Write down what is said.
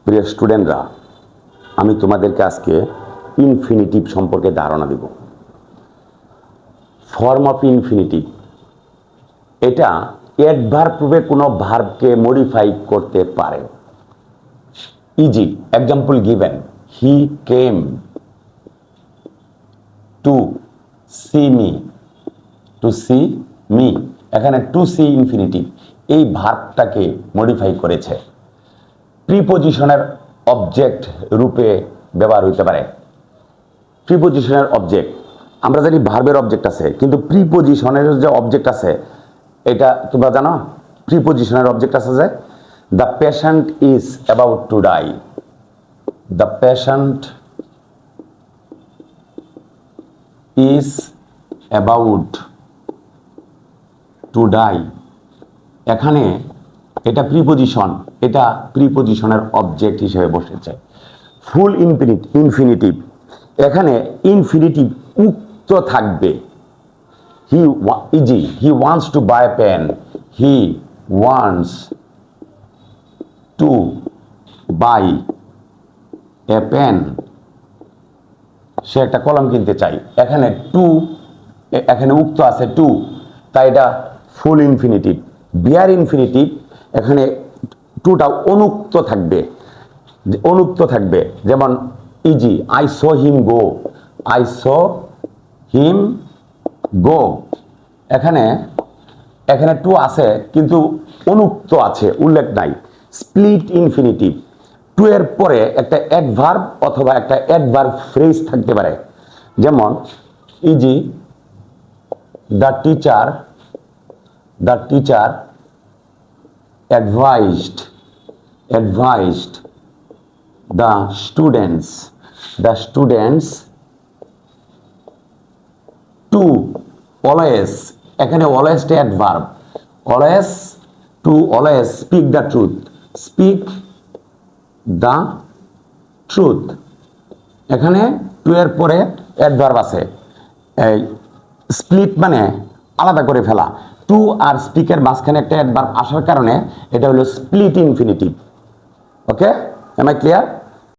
প্রিয় স্টুডেন্টরা, আমি তোমাদেরকে আজকে ইনফিনিটিভ সম্পর্কে ধারণা দেব। ফর্ম অফ ইনফিনিটিভ এটা অ্যাডভার্ব রূপে কোনো ভার্বকে মডিফাই করতে পারে। Easy example given, he came to see me. To see me, এখানে টু সি ইনফিনিটিভ এই ভার্বটাকে মডিফাই করেছে। প্রিপোজিশনের অবজেক্ট রূপে ব্যবহার হইতে পারে। প্রিপোজিশনের অবজেক্ট, আমরা জানি ভার্বের অবজেক্ট আছে, কিন্তু প্রিপোজিশনের যে অবজেক্ট আছে এটা তোমরা জানো। প্রিপোজিশনের অবজেক্ট আছে যে the patient is about to die. The patient is about to die, এখানে এটা প্রিপোজিশন, এটা প্রিপোজিশনের অবজেক্ট হিসেবে বসেছে। ফুল ইনফিনিটিভ, এখানে ইনফিনিটিভ উক্ত থাকবে। He wants to buy a pen. He wants to buy a pen, সে একটা কলম কিনতে চাই। এখানে টু, এখানে উক্ত আছে টু, তাই এটা ফুল ইনফিনিটিভ। বিয়ার ইনফিনিটিভ, এখানে টুটা অনুক্ত থাকবে, অনুক্ত থাকবে। যেমন ইজি, I saw him go. I saw him go, এখানে এখানে টু আছে কিন্তু অনুক্ত আছে, উল্লেখ নাই। স্প্লিট ইনফিনিটিভ, টু এর পরে একটা অ্যাডভার্ব অথবা একটা অ্যাডভার্ব ফ্রেজ থাকতে পারে। যেমন easy, the teacher advised the students to always, এখানে always টা adverb, always to always speak the truth, এখানে টু এর পরে adverb আছে। এই স্প্লিট মানে আলাদা করে ফেলা। টু আর স্পিকের মাঝখানে একটা অ্যাডভার্ব আসার কারণে এটা হলো split infinitive. Okay, am I clear?